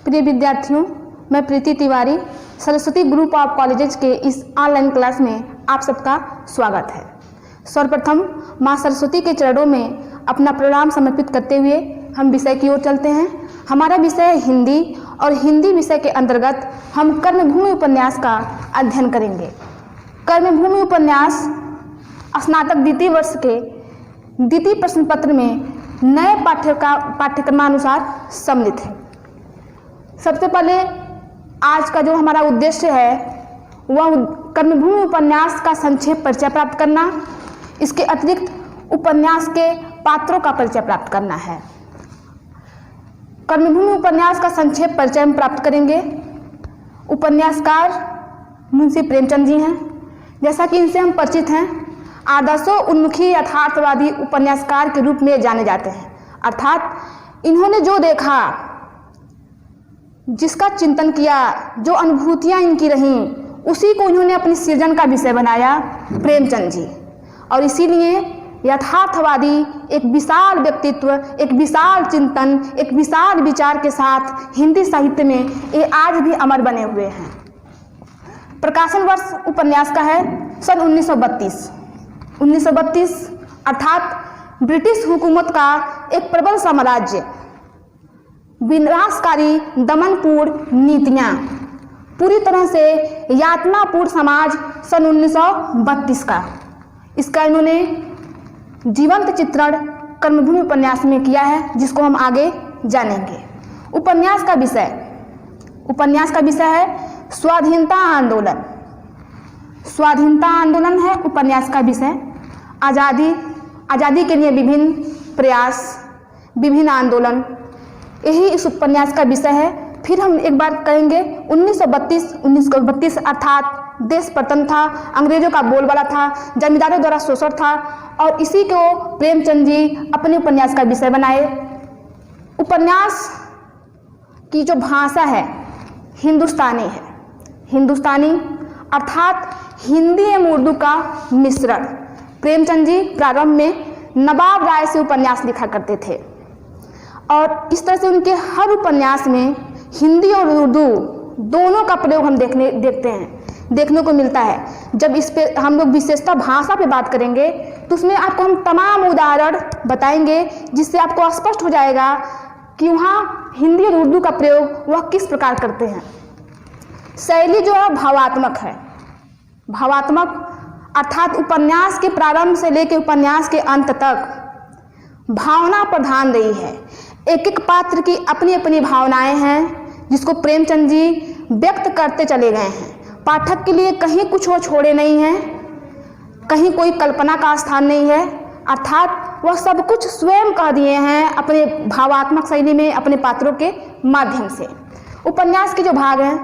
प्रिय विद्यार्थियों, मैं Preeti Tiwari Saraswati group of colleges के इस ऑनलाइन क्लास में आप सबका स्वागत है। सर्वप्रथम माँ सरस्वती के चरणों में अपना प्रणाम समर्पित करते हुए हम विषय की ओर चलते हैं। हमारा विषय है हिंदी और हिंदी विषय के अंतर्गत हम कर्मभूमि उपन्यास का अध्ययन करेंगे। कर्मभूमि उपन्यास स्नातक द्वितीय वर्ष के द्वितीय प्रश्न पत्र में नए पाठ्यक्रमानुसार सम्मिलित है। सबसे पहले आज का जो हमारा उद्देश्य है वह कर्मभूमि उपन्यास का संक्षेप परिचय प्राप्त करना, इसके अतिरिक्त उपन्यास के पात्रों का परिचय प्राप्त करना है। कर्मभूमि उपन्यास का संक्षेप परिचय हम प्राप्त करेंगे। उपन्यासकार मुंशी प्रेमचंद जी हैं। जैसा कि इनसे हम परिचित हैं, आदर्शों उन्मुखी यथार्थवादी उपन्यासकार के रूप में जाने जाते हैं। अर्थात इन्होंने जो देखा, जिसका चिंतन किया, जो अनुभूतियाँ इनकी रहीं, उसी को इन्होंने अपनी सृजन का विषय बनाया प्रेमचंद जी। और इसीलिए यथार्थवादी एक विशाल व्यक्तित्व, एक विशाल चिंतन, एक विशाल विचार के साथ हिंदी साहित्य में ये आज भी अमर बने हुए हैं। प्रकाशन वर्ष उपन्यास का है सन 1932 अर्थात ब्रिटिश हुकूमत का एक प्रबल साम्राज्य, विनाशकारी दमनपूर्ण नीतियाँ, पूरी तरह से यातनापूर्ण समाज सन 1932 का। इसका इन्होंने जीवंत चित्रण कर्मभूमि उपन्यास में किया है, जिसको हम आगे जानेंगे। उपन्यास का विषय है स्वाधीनता आंदोलन। स्वाधीनता आंदोलन है उपन्यास का विषय। आज़ादी के लिए विभिन्न प्रयास, विभिन्न आंदोलन, यही इस उपन्यास का विषय है। फिर हम एक बार कहेंगे 1932 अर्थात देश प्रथम था, अंग्रेजों का बोलबाला था, जमींदारों द्वारा शोषण था, और इसी को प्रेमचंद जी अपने उपन्यास का विषय बनाए। उपन्यास की जो भाषा है हिंदुस्तानी है। हिंदुस्तानी अर्थात हिंदी एवं उर्दू का मिश्रण। प्रेमचंद जी प्रारंभ में नवाब राय से उपन्यास लिखा करते थे, और इस तरह से उनके हर उपन्यास में हिंदी और उर्दू दोनों का प्रयोग हम देखने को मिलता है। जब इस पे हम लोग विशेषता भाषा पे बात करेंगे तो उसमें आपको हम तमाम उदाहरण बताएंगे, जिससे आपको स्पष्ट हो जाएगा कि वहाँ हिंदी और उर्दू का प्रयोग वह किस प्रकार करते हैं। शैली जो है भावात्मक है। भावात्मक अर्थात उपन्यास के प्रारंभ से लेकर उपन्यास के अंत तक भावना प्रधान रही है। एक एक पात्र की अपनी अपनी भावनाएं हैं, जिसको प्रेमचंद जी व्यक्त करते चले गए हैं। पाठक के लिए कहीं कुछ वो छोड़े नहीं हैं, कहीं कोई कल्पना का स्थान नहीं है। अर्थात वह सब कुछ स्वयं कह दिए हैं अपने भावात्मक शैली में, अपने पात्रों के माध्यम से। उपन्यास के जो भाग हैं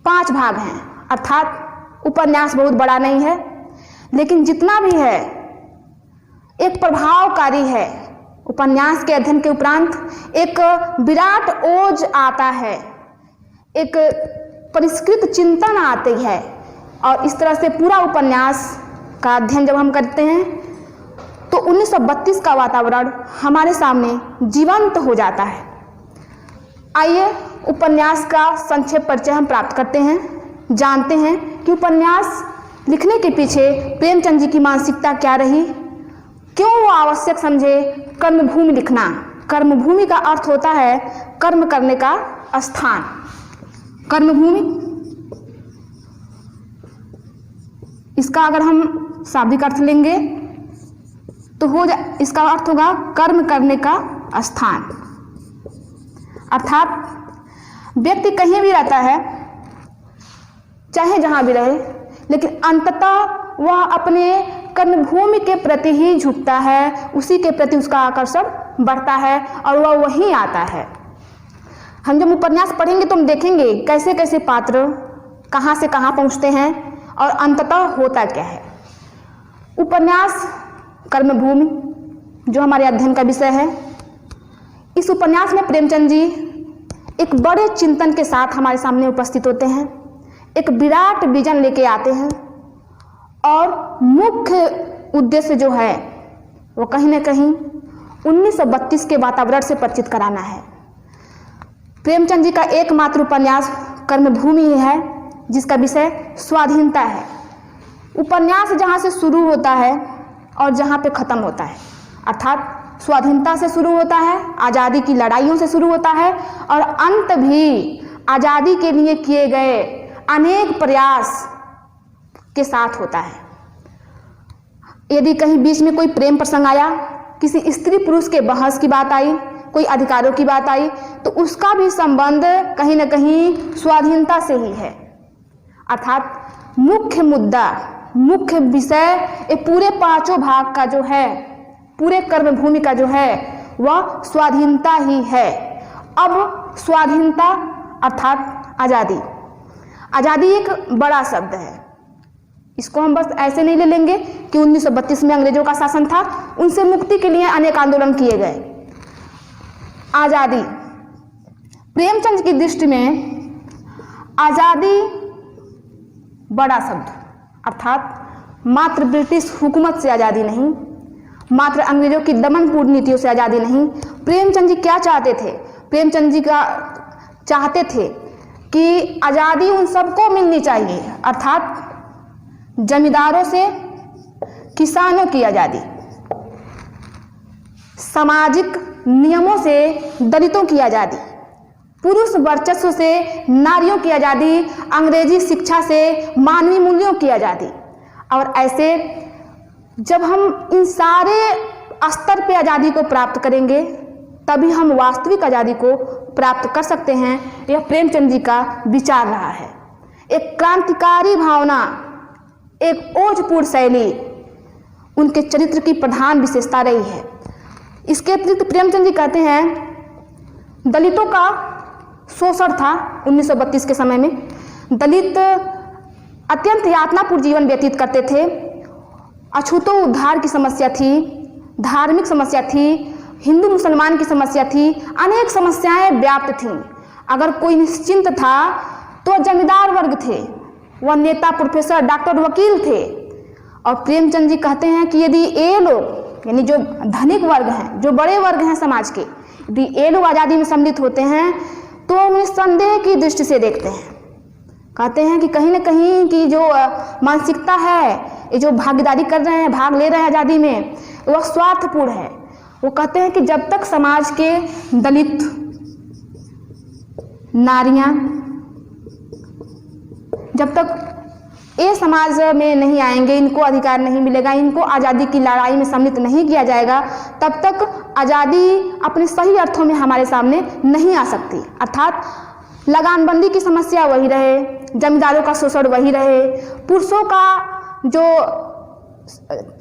5 भाग हैं। अर्थात उपन्यास बहुत बड़ा नहीं है, लेकिन जितना भी है एक प्रभावकारी है। उपन्यास के अध्ययन के उपरांत एक विराट ओज आता है, एक परिष्कृत चिंतन आती है, और इस तरह से पूरा उपन्यास का अध्ययन जब हम करते हैं तो 1932 का वातावरण हमारे सामने जीवंत हो जाता है। आइए उपन्यास का संक्षेप परिचय हम प्राप्त करते हैं, जानते हैं कि उपन्यास लिखने के पीछे प्रेमचंद जी की मानसिकता क्या रही, क्यों वो आवश्यक समझे कर्मभूमि लिखना। कर्मभूमि का अर्थ होता है कर्म करने का स्थान। कर्मभूमि, इसका अगर हम शाब्दिक अर्थ लेंगे तो इसका अर्थ होगा कर्म करने का स्थान। अर्थात व्यक्ति कहीं भी रहता है, चाहे जहां भी रहे, लेकिन अंततः वह अपने कर्मभूमि के प्रति ही झुकता है, उसी के प्रति उसका आकर्षण बढ़ता है और वह वहीं आता है। हम जब उपन्यास पढ़ेंगे तो हम देखेंगे कैसे कैसे पात्र कहाँ से कहाँ पहुँचते हैं और अंततः होता क्या है। उपन्यास कर्मभूमि जो हमारे अध्ययन का विषय है, इस उपन्यास में प्रेमचंद जी एक बड़े चिंतन के साथ हमारे सामने उपस्थित होते हैं। एक विराट विजन लेके आते हैं, और मुख्य उद्देश्य जो है वो कहीं ना कहीं 1932 के वातावरण से परिचित कराना है। प्रेमचंद जी का एकमात्र उपन्यास कर्मभूमि है, जिसका विषय स्वाधीनता है। उपन्यास जहाँ से शुरू होता है और जहाँ पे ख़त्म होता है, अर्थात स्वाधीनता से शुरू होता है, आज़ादी की लड़ाइयों से शुरू होता है और अंत भी आज़ादी के लिए किए गए अनेक प्रयास के साथ होता है। यदि कहीं बीच में कोई प्रेम प्रसंग आया, किसी स्त्री पुरुष के बहस की बात आई, कोई अधिकारों की बात आई, तो उसका भी संबंध कहीं न कहीं स्वाधीनता से ही है। अर्थात मुख्य मुद्दा, मुख्य विषय ये पूरे पांचों भाग का जो है, पूरे कर्मभूमि का जो है, वह स्वाधीनता ही है। अब स्वाधीनता अर्थात आज़ादी। आज़ादी एक बड़ा शब्द है, इसको हम बस ऐसे नहीं ले लेंगे कि 1932 में अंग्रेजों का शासन था, उनसे मुक्ति के लिए अनेक आंदोलन किए गए। आज़ादी, प्रेमचंद की दृष्टि में आज़ादी बड़ा शब्द, अर्थात मात्र ब्रिटिश हुकूमत से आज़ादी नहीं, मात्र अंग्रेजों की दमनपूर्ण नीतियों से आज़ादी नहीं। प्रेमचंद जी क्या चाहते थे? प्रेमचंद जी का चाहते थे कि आज़ादी उन सबको मिलनी चाहिए, अर्थात जमींदारों से किसानों की आज़ादी, सामाजिक नियमों से दलितों की आज़ादी, पुरुष वर्चस्व से नारियों की आज़ादी, अंग्रेजी शिक्षा से मानवीय मूल्यों की आज़ादी। और ऐसे जब हम इन सारे स्तर पे आज़ादी को प्राप्त करेंगे, तभी हम वास्तविक आज़ादी को प्राप्त कर सकते हैं। यह प्रेमचंद जी का विचार रहा है। एक क्रांतिकारी भावना, एक ओजपूर्ण शैली उनके चरित्र की प्रधान विशेषता रही है। इसके अतिरिक्त प्रेमचंद जी कहते हैं दलितों का शोषण था 1932 के समय में। दलित अत्यंत यातनापूर्ण जीवन व्यतीत करते थे। अछूतो उद्धार की समस्या थी, धार्मिक समस्या थी, हिंदू मुसलमान की समस्या थी, अनेक समस्याएं व्याप्त थीं। अगर कोई निश्चिंत था तो जमींदार वर्ग थे, वह नेता, प्रोफेसर, डॉक्टर, वकील थे। और प्रेमचंद जी कहते हैं कि यदि ये लोग, यानी जो धनिक वर्ग हैं, जो बड़े वर्ग हैं समाज के, यदि ये लोग आज़ादी में सम्मिलित होते हैं तो उन्हें संदेह की दृष्टि से देखते हैं। कहते हैं कि कहीं न कहीं की जो मानसिकता है, ये जो भागीदारी कर रहे हैं, भाग ले रहे हैं आज़ादी में, वह स्वार्थपूर्ण है। वो कहते हैं कि जब तक समाज के दलित, नारियां, जब तक ये समाज में नहीं आएंगे, इनको अधिकार नहीं मिलेगा, इनको आज़ादी की लड़ाई में सम्मिलित नहीं किया जाएगा, तब तक आज़ादी अपने सही अर्थों में हमारे सामने नहीं आ सकती। अर्थात लगानबंदी की समस्या वही रहे, जमींदारों का शोषण वही रहे, पुरुषों का जो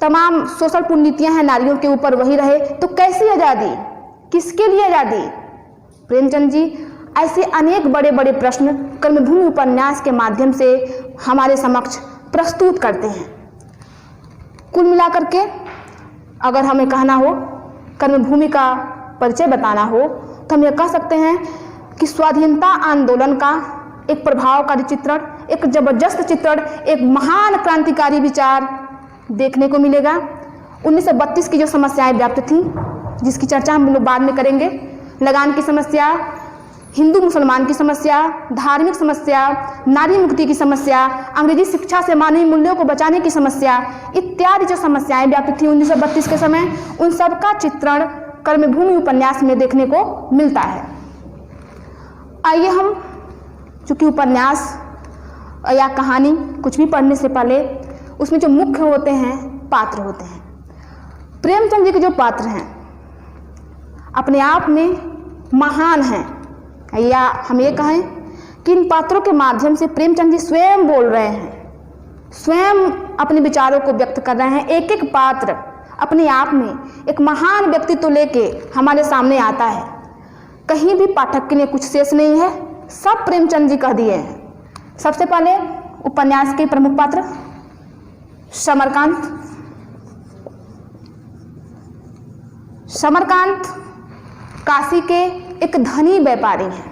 तमाम शोषणपूर्ण नीतियाँ हैं नारियों के ऊपर वही रहे, तो कैसी आज़ादी, किसके लिए आज़ादी? प्रेमचंद जी ऐसे अनेक बड़े बड़े प्रश्न कर्मभूमि उपन्यास के माध्यम से हमारे समक्ष प्रस्तुत करते हैं। कुल मिलाकर के अगर हमें कहना हो, कर्मभूमि का परिचय बताना हो, तो हम यह कह सकते हैं कि स्वाधीनता आंदोलन का एक प्रभावकारी चित्रण, एक जबरदस्त चित्रण, एक महान क्रांतिकारी विचार देखने को मिलेगा। 1932 की जो समस्याएं व्याप्त थीं, जिसकी चर्चा हम लोग बाद में करेंगे, लगान की समस्या, हिंदू मुसलमान की समस्या, धार्मिक समस्या, नारी मुक्ति की समस्या, अंग्रेजी शिक्षा से मानवीय मूल्यों को बचाने की समस्या, इत्यादि जो समस्याएं व्याप्त थी 1932 के समय, उन सब का चित्रण कर्मभूमि उपन्यास में देखने को मिलता है। आइए हम, चूँकि उपन्यास या कहानी कुछ भी पढ़ने से पहले उसमें जो मुख्य होते हैं पात्र होते हैं। प्रेमचंद जी के जो पात्र हैं अपने आप में महान हैं, या हम ये कहें कि इन पात्रों के माध्यम से प्रेमचंद जी स्वयं बोल रहे हैं, स्वयं अपने विचारों को व्यक्त कर रहे हैं। एक एक पात्र अपने आप में एक महान व्यक्तित्व लेके हमारे सामने आता है। कहीं भी पाठक के लिए कुछ शेष नहीं है, सब प्रेमचंद जी कह दिए हैं। सबसे पहले उपन्यास के प्रमुख पात्र समरकांत। समरकांत काशी के एक धनी व्यापारी हैं।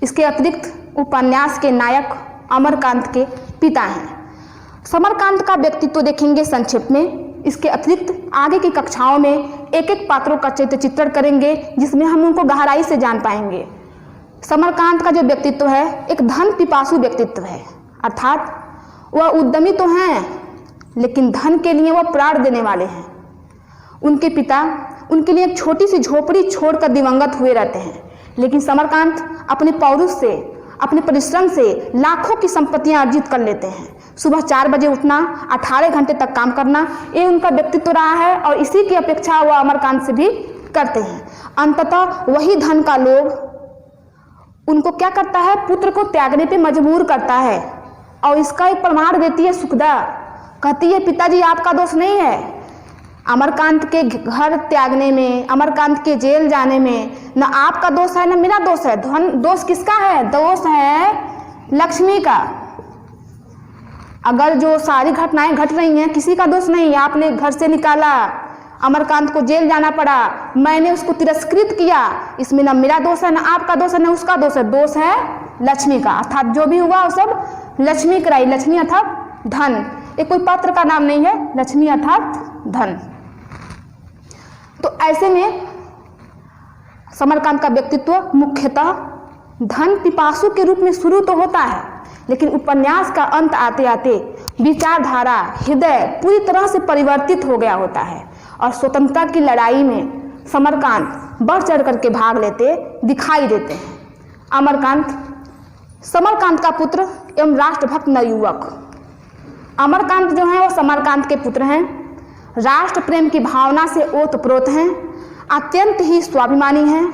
इसके अतिरिक्त उपन्यास के नायक अमरकांत के पिता हैं। समरकांत का व्यक्तित्व देखेंगे संक्षेप में। इसके अतिरिक्त आगे की कक्षाओं में एक एक पात्रों का चित्रण करेंगे, जिसमें हम उनको गहराई से जान पाएंगे। समरकांत का जो व्यक्तित्व है एक धन पिपासु व्यक्तित्व है, अर्थात वह उद्यमी तो हैं लेकिन धन के लिए वह प्राण देने वाले हैं। उनके पिता उनके लिए एक छोटी सी झोपड़ी छोड़कर दिवंगत हुए रहते हैं, लेकिन समरकांत अपने पौरुष से, अपने परिश्रम से लाखों की संपत्तियां अर्जित कर लेते हैं। सुबह 4 बजे उठना, 18 घंटे तक काम करना, ये उनका व्यक्तित्व रहा है और इसी की अपेक्षा वह अमरकांत से भी करते हैं। अंततः वही धन का लोभ उनको क्या करता है, पुत्र को त्यागने पे मजबूर करता है। और इसका एक प्रमाण देती है सुखदा, कहती है पिताजी आपका दोष नहीं है, अमरकांत के घर त्यागने में, अमरकांत के जेल जाने में न आपका दोष है न मेरा दोष है। दोष किसका है? दोष है लक्ष्मी का। अगर जो सारी घटनाएं घट रही हैं किसी का दोष नहीं, आपने घर से निकाला, अमरकांत को जेल जाना पड़ा, मैंने उसको तिरस्कृत किया, इसमें न मेरा दोष है न आपका दोष है न उसका दोष है, दोष है लक्ष्मी का। अर्थात जो भी हुआ वो सब लक्ष्मी कराई। लक्ष्मी अर्थात धन, ये कोई पात्र का नाम नहीं है, लक्ष्मी अर्थात धन। तो ऐसे में समरकांत का व्यक्तित्व मुख्यतः धन पिपासु के रूप में शुरू तो होता है, लेकिन उपन्यास का अंत आते आते विचारधारा, हृदय पूरी तरह से परिवर्तित हो गया होता है और स्वतंत्रता की लड़ाई में समरकांत बढ़ चढ़ करके भाग लेते दिखाई देते हैं। अमरकांत समरकांत का पुत्र एवं राष्ट्रभक्त नवयुवक। अमरकांत जो हैं वो समरकांत के पुत्र हैं, राष्ट्र प्रेम की भावना से ओतप्रोत हैं, अत्यंत ही स्वाभिमानी हैं,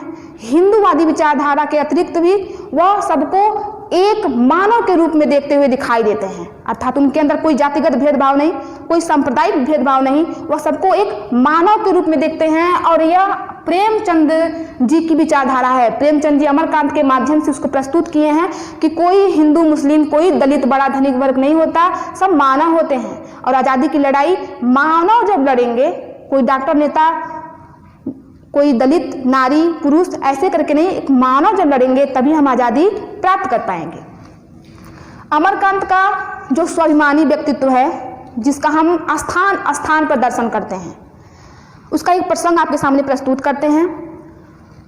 हिंदूवादी विचारधारा के अतिरिक्त भी वह सबको एक मानव के रूप में देखते हुए दिखाई देते हैं। अर्थात उनके अंदर कोई जातिगत भेदभाव नहीं, कोई सांप्रदायिक भेदभाव नहीं, वह सबको एक मानव के रूप में देखते हैं। और यह प्रेमचंद जी की विचारधारा है। प्रेमचंद जी अमरकांत के माध्यम से उसको प्रस्तुत किए हैं कि कोई हिंदू मुस्लिम, कोई दलित बड़ा धनिक वर्ग नहीं होता, सब मानव होते हैं। और आज़ादी की लड़ाई मानव जब लड़ेंगे, कोई डॉक्टर नेता, कोई दलित नारी पुरुष ऐसे करके नहीं, एक मानव जब लड़ेंगे तभी हम आज़ादी प्राप्त कर पाएंगे। अमरकांत का जो स्वाभिमानी व्यक्तित्व है, जिसका हम स्थान स्थान पर दर्शन करते हैं, उसका एक प्रसंग आपके सामने प्रस्तुत करते हैं।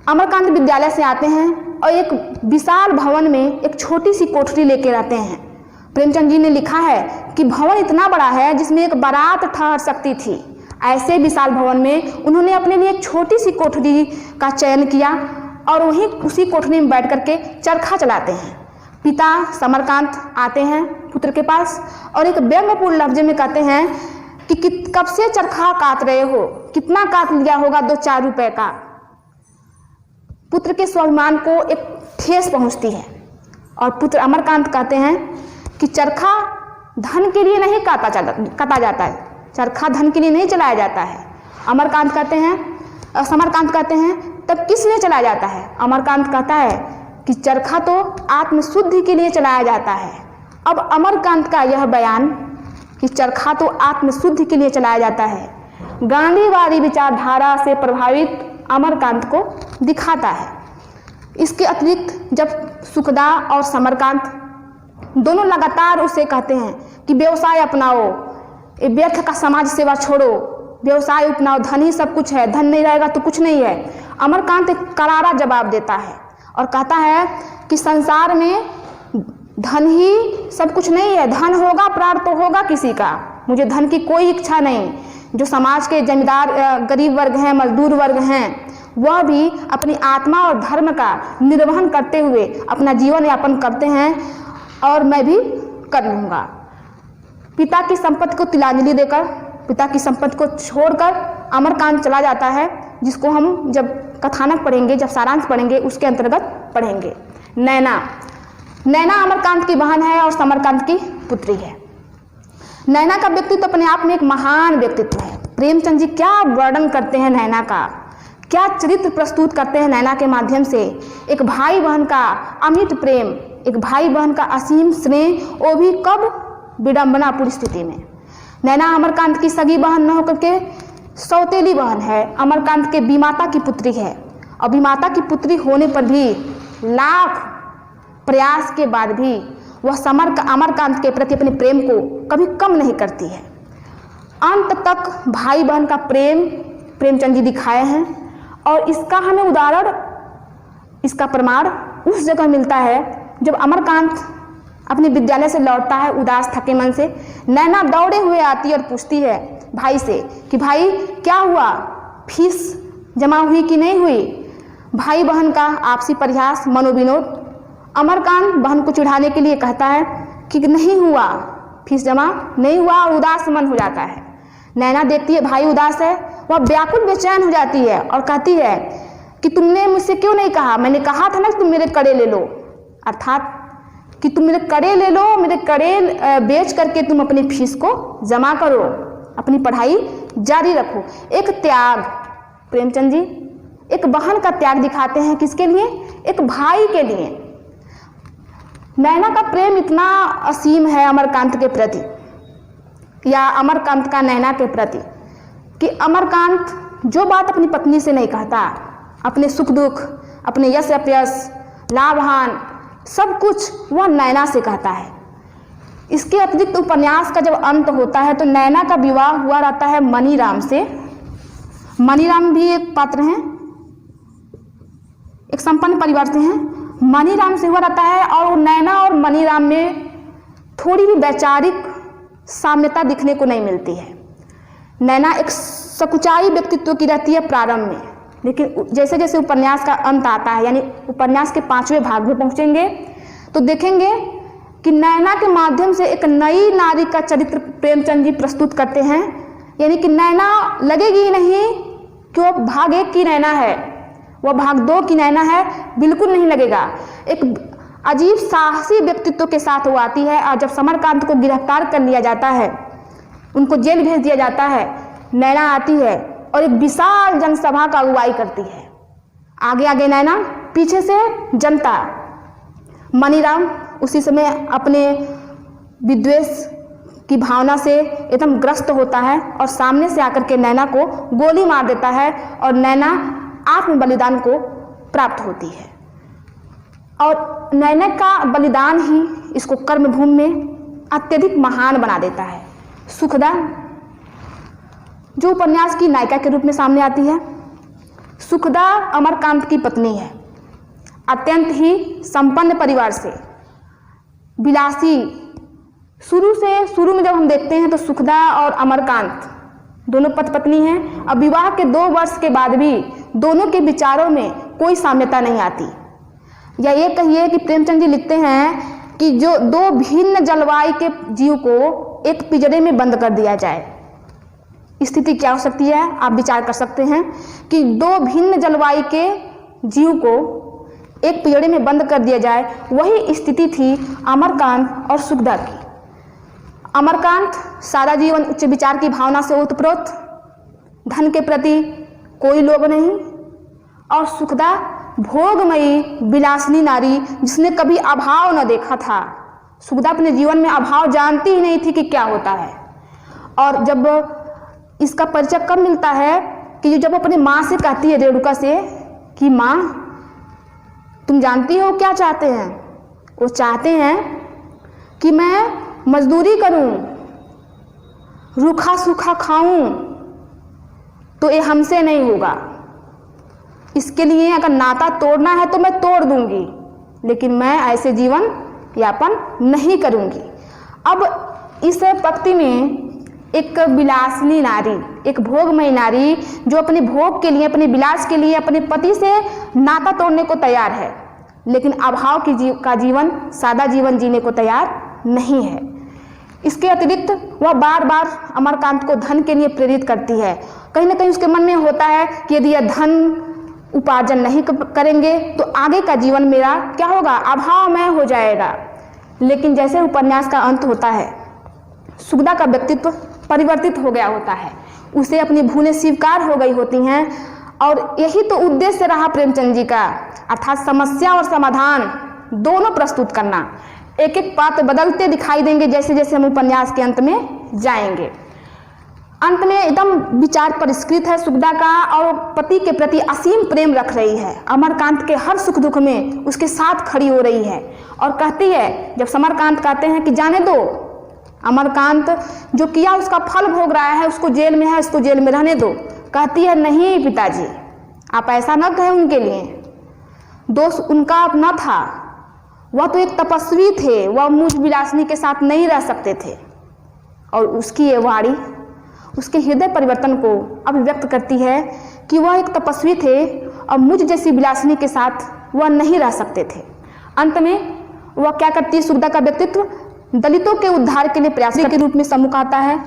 अमरकांत विद्यालय से आते हैं और एक विशाल भवन में एक छोटी सी कोठरी लेकर आते हैं। प्रेमचंद जी ने लिखा है कि भवन इतना बड़ा है जिसमें एक बारात ठहर सकती थी। ऐसे विशाल भवन में उन्होंने अपने लिए एक छोटी सी कोठरी का चयन किया और वहीं उसी कोठरी में बैठ करके चरखा चलाते हैं। पिता समरकांत आते हैं पुत्र के पास और एक व्यंग्यपूर्ण लफ्ज में कहते हैं कि कब से चरखा काट रहे हो, कितना काट लिया होगा 2-4 रुपए का। पुत्र के स्वाभिमान को एक ठेस पहुंचती है और पुत्र अमरकांत कहते हैं कि चरखा धन के लिए नहीं काटा जाता है, चरखा धन के लिए नहीं चलाया जाता है। समरकांत कहते हैं तब किस लिए चलाया जाता है? अमरकांत कहता है कि चरखा तो आत्मशुद्धि के लिए चलाया जाता है। अब अमरकांत का यह बयान कि चरखा तो आत्मशुद्धि के लिए चलाया जाता है, गांधीवादी विचारधारा से प्रभावित अमरकांत को दिखाता है। इसके अतिरिक्त जब सुखदा और समरकांत दोनों लगातार उसे कहते हैं कि व्यवसाय अपनाओ, ये व्यर्थ का समाज सेवा छोड़ो, व्यवसाय अपनाओ, धन ही सब कुछ है, धन नहीं रहेगा तो कुछ नहीं है। अमरकांत एक करारा जवाब देता है और कहता है कि संसार में धन ही सब कुछ नहीं है, धन होगा प्राण तो होगा किसी का, मुझे धन की कोई इच्छा नहीं। जो समाज के जमींदार गरीब वर्ग हैं, मजदूर वर्ग हैं, वह भी अपनी आत्मा और धर्म का निर्वहन करते हुए अपना जीवन यापन करते हैं और मैं भी कर लूँगा। पिता की संपत्ति को तिलांजलि देकर, पिता की संपत्ति को छोड़कर अमरकांत चला जाता है, जिसको हम जब कथानक पढ़ेंगे, जब सारांश पढ़ेंगे उसके अंतर्गत पढ़ेंगे। नैना अमरकांत की बहन है और समरकांत की पुत्री है। नैना का व्यक्तित्व अपने आप में एक महान व्यक्तित्व है। प्रेमचंद जी क्या वर्णन करते हैं नैना का, क्या चरित्र प्रस्तुत करते हैं नैना के माध्यम से। एक भाई बहन का अमिट प्रेम, एक भाई बहन का असीम स्नेह, वो भी कब? विडंबनापूर्ण स्थिति में। नैना अमरकांत की सगी बहन न होकर के सौतेली बहन है, अमरकांत के बीमाता की पुत्री है और बीमाता की पुत्री होने पर भी लाख प्रयास के बाद भी वह अमरकांत के प्रति अपने प्रेम को कभी कम नहीं करती है। अंत तक भाई बहन का प्रेम प्रेमचंद जी दिखाए हैं और इसका हमें उदाहरण, इसका प्रमाण उस जगह मिलता है जब अमरकांत अपने विद्यालय से लौटता है उदास थके मन से। नैना दौड़े हुए आती है और पूछती है भाई से कि भाई क्या हुआ, फीस जमा हुई कि नहीं हुई। भाई बहन का आपसी प्रयास मनोविनोद। अमरकांत बहन को चिढ़ाने के लिए कहता है कि नहीं हुआ, फीस जमा नहीं हुआ, और उदास मन हो जाता है। नैना देखती है भाई उदास है, वह व्याकुल बेचैन हो जाती है और कहती है कि तुमने मुझसे क्यों नहीं कहा, मैंने कहा था ना कि तुम मेरे कड़े ले लो, अर्थात कि तुम मेरे कड़े ले लो, मेरे कड़े बेच करके तुम अपनी फीस को जमा करो, अपनी पढ़ाई जारी रखो। एक त्याग, प्रेमचंद जी एक बहन का त्याग दिखाते हैं, किसके लिए, एक भाई के लिए। नैना का प्रेम इतना असीम है अमरकांत के प्रति, या अमरकांत का नैना के प्रति, कि अमरकांत जो बात अपनी पत्नी से नहीं कहता, अपने सुख दुख, अपने यश अपयश, लाभ हानि, सब कुछ वह नैना से कहता है। इसके अतिरिक्त उपन्यास का जब अंत होता है तो नैना का विवाह हुआ रहता है मनीराम से। मनीराम भी एक पात्र हैं, एक संपन्न परिवार से हैं। मनीराम से हुआ रहता है और नैना और मनीराम में थोड़ी भी वैचारिक साम्यता दिखने को नहीं मिलती है। नैना एक सकुचाई व्यक्तित्व की रहती है प्रारंभ में, लेकिन जैसे जैसे उपन्यास का अंत आता है, यानी उपन्यास के 5वें भाग में पहुंचेंगे तो देखेंगे कि नैना के माध्यम से एक नई नारी का चरित्र प्रेमचंद जी प्रस्तुत करते हैं। यानी कि नैना लगेगी ही नहीं कि वो भाग 1 की नैना है, वह भाग 2 की नैना है, बिल्कुल नहीं लगेगा। एक अजीब साहसी व्यक्तित्व के साथ वो आती है और जब समरकांत को गिरफ्तार कर लिया जाता है, उनको जेल भेज दिया जाता है, नैना आती है और एक विशाल जनसभा का अगुवाई करती है। आगे आगे नैना, पीछे से जनता। मनीराम उसी समय अपने विद्वेष की भावना से एकदम ग्रस्त होता है और सामने से आकर के नैना को गोली मार देता है और नैना आत्म बलिदान को प्राप्त होती है। और नैना का बलिदान ही इसको कर्मभूमि में अत्यधिक महान बना देता है। सुखदा जो उपन्यास की नायिका के रूप में सामने आती है, सुखदा अमरकांत की पत्नी है, अत्यंत ही संपन्न परिवार से, विलासी। शुरू में जब हम देखते हैं तो सुखदा और अमरकांत दोनों पति पत्नी हैं। अब विवाह के 2 वर्ष के बाद भी दोनों के विचारों में कोई साम्यता नहीं आती। या ये कहिए कि प्रेमचंद जी लिखते हैं कि जो 2 भिन्न जलवायु के जीव को एक पिंजरे में बंद कर दिया जाए, स्थिति क्या हो सकती है, आप विचार कर सकते हैं कि 2 भिन्न जलवायु के जीव को एक पिंजरे में बंद कर दिया जाए। वही स्थिति थी अमरकांत और सुखदा की। अमरकांत सारा जीवन उच्च विचार की भावना से ओतप्रोत, धन के प्रति कोई लोभ नहीं, और सुखदा भोगमयी विलासिनी नारी जिसने कभी अभाव न देखा था। सुखदा अपने जीवन में अभाव जानती ही नहीं थी कि क्या होता है। और जब इसका परिचय कब मिलता है कि जब अपनी माँ से कहती है, रेणुका से, कि माँ तुम जानती हो क्या चाहते हैं, वो चाहते हैं कि मैं मजदूरी करूं, रूखा सूखा खाऊं, तो ये हमसे नहीं होगा। इसके लिए अगर नाता तोड़ना है तो मैं तोड़ दूंगी, लेकिन मैं ऐसे जीवन यापन नहीं करूंगी। अब इस पंक्ति में एक विलासिनी नारी, एक भोगमयी नारी जो अपने भोग के लिए, अपने विलास के लिए अपने पति से नाता तोड़ने को तैयार है, लेकिन अभाव का जीवन, सादा जीवन जीने को तैयार नहीं है। इसके अतिरिक्त वह बार बार अमरकांत को धन के लिए प्रेरित करती है। कहीं ना कहीं उसके मन में होता है कि यदि यह धन उपार्जन नहीं करेंगे तो आगे का जीवन मेरा क्या होगा, अभावमय हो जाएगा। लेकिन जैसे उपन्यास का अंत होता है, सुखदा का व्यक्तित्व परिवर्तित हो गया होता है, उसे अपनी भूलें स्वीकार हो गई होती हैं। और यही तो उद्देश्य रहा प्रेमचंद जी का, अर्थात समस्या और समाधान दोनों प्रस्तुत करना। एक एक पात्र बदलते दिखाई देंगे जैसे जैसे हम उपन्यास के अंत में जाएंगे। अंत में एकदम विचार परिष्कृत है सुखदा का, और पति के प्रति असीम प्रेम रख रही है। अमरकांत के हर सुख दुख में उसके साथ खड़ी हो रही है और कहती है, जब समरकांत कहते हैं कि जाने दो, अमरकांत जो किया उसका फल भोग रहा है, उसको जेल में है, उसको जेल में रहने दो। कहती है नहीं पिताजी, आप ऐसा न कहें उनके लिए, दोष उनका अपना था, वह तो एक तपस्वी थे, वह मुझ विलासिनी के साथ नहीं रह सकते थे। और उसकी ये वाणी उसके हृदय परिवर्तन को अभिव्यक्त करती है कि वह एक तपस्वी थे और मुझ जैसी विलासिनी के साथ वह नहीं रह सकते थे। अंत में वह क्या करती है, सुखदा का व्यक्तित्व दलितों के उद्धार के लिए प्रयास के रूप में सम्मुख आता है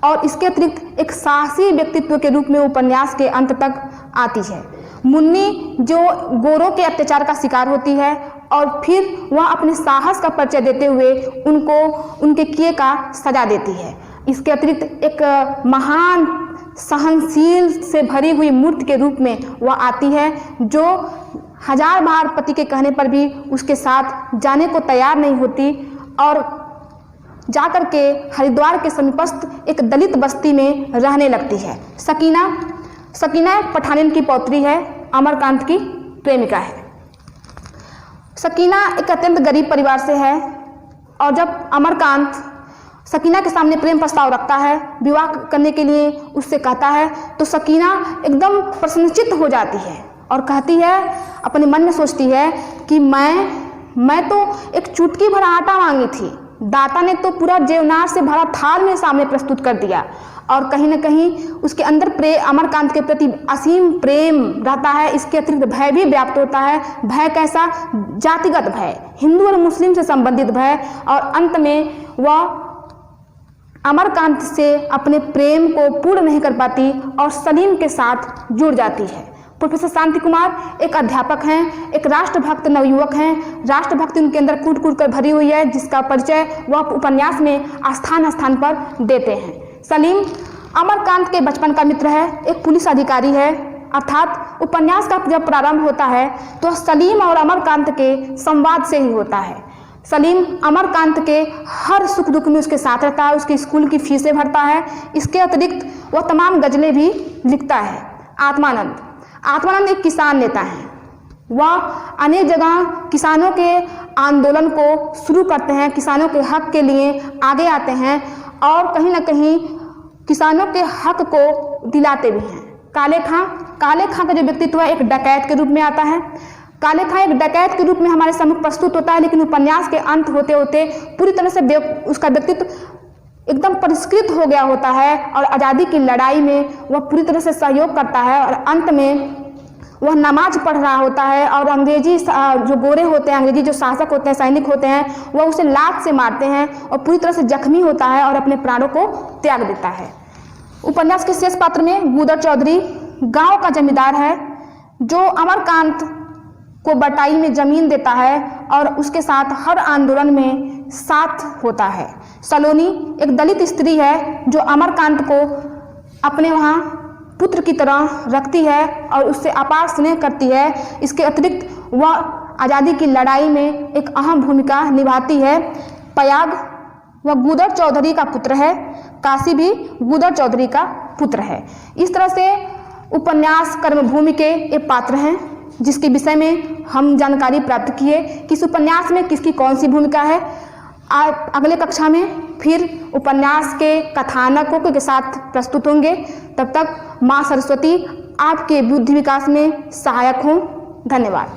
और इसके अतिरिक्त एक साहसी व्यक्तित्व के रूप में उपन्यास के अंत तक आती है। मुन्नी जो गोरों के अत्याचार का शिकार होती है और फिर वह अपने साहस का परिचय देते हुए उनको उनके किए का सजा देती है। इसके अतिरिक्त एक महान सहनशील से भरी हुई मूर्ति के रूप में वह आती है, जो 1000 बार पति के कहने पर भी उसके साथ जाने को तैयार नहीं होती और जाकर के हरिद्वार के समीपस्थ एक दलित बस्ती में रहने लगती है। सकीना पठानिन की पौत्री है, अमरकांत की प्रेमिका है। सकीना एक अत्यंत गरीब परिवार से है और जब अमरकांत सकीना के सामने प्रेम प्रस्ताव रखता है, विवाह करने के लिए उससे कहता है, तो सकीना एकदम प्रसन्नचित्त हो जाती है और कहती है, अपने मन में सोचती है कि मैं तो एक चुटकी भर आटा मांगी थी, दाता ने तो पूरा जेवनार से भरा थाल में सामने प्रस्तुत कर दिया। और कहीं न कहीं उसके अंदर अमरकांत के प्रति असीम प्रेम रहता है। इसके अतिरिक्त भय भी व्याप्त होता है। भय कैसा? जातिगत भय, हिंदू और मुस्लिम से संबंधित भय। और अंत में वह अमरकांत से अपने प्रेम को पूर्ण नहीं कर पाती और सलीम के साथ जुड़ जाती है। प्रोफेसर शांति कुमार एक अध्यापक हैं, एक राष्ट्रभक्त नवयुवक हैं। राष्ट्रभक्ति उनके अंदर कूट कूट कर भरी हुई है, जिसका परिचय वह उपन्यास में स्थान स्थान पर देते हैं। सलीम अमरकांत के बचपन का मित्र है, एक पुलिस अधिकारी है। अर्थात उपन्यास का जब प्रारंभ होता है तो सलीम और अमरकांत के संवाद से ही होता है। सलीम अमरकांत के हर सुख दुख में उसके साथ रहता है, उसकी स्कूल की फीसें भरता है। इसके अतिरिक्त वह तमाम गज़लें भी लिखता है। आत्मानंद एक किसान नेता है। वह अनेक जगह किसानों के आंदोलन को शुरू करते हैं, किसानों के हक के लिए आगे आते हैं और कहीं ना कहीं किसानों के हक को दिलाते भी हैं। काले खां का जो व्यक्तित्व है एक डकैत के रूप में आता है। काले खां एक डकैत के रूप में हमारे सम्मुख प्रस्तुत होता है, लेकिन उपन्यास के अंत होते होते पूरी तरह से उसका व्यक्तित्व एकदम परिष्कृत हो गया होता है और आज़ादी की लड़ाई में वह पूरी तरह से सहयोग करता है। और अंत में वह नमाज पढ़ रहा होता है और अंग्रेजी जो गोरे होते हैं, अंग्रेजी जो शासक होते हैं, सैनिक होते हैं, वह उसे लात से मारते हैं और पूरी तरह से जख्मी होता है और अपने प्राणों को त्याग देता है। उपन्यास के शेष पात्र में गुदर चौधरी गांव का जमींदार है, जो अमरकांत को बटाई में जमीन देता है और उसके साथ हर आंदोलन में साथ होता है। सलोनी एक दलित स्त्री है, जो अमरकांत को अपने वहाँ पुत्र की तरह रखती है और उससे अपार स्नेह करती है। इसके अतिरिक्त वह आज़ादी की लड़ाई में एक अहम भूमिका निभाती है। पयाग वह गुदर चौधरी का पुत्र है। काशी भी गुदर चौधरी का पुत्र है। इस तरह से उपन्यास कर्मभूमि के ये पात्र हैं, जिसके विषय में हम जानकारी प्राप्त किए कि इस उपन्यास में किसकी कौन सी भूमिका है। अगले कक्षा में फिर उपन्यास के कथानकों के साथ प्रस्तुत होंगे। तब तक माँ सरस्वती आपके बुद्धि विकास में सहायक हों। धन्यवाद।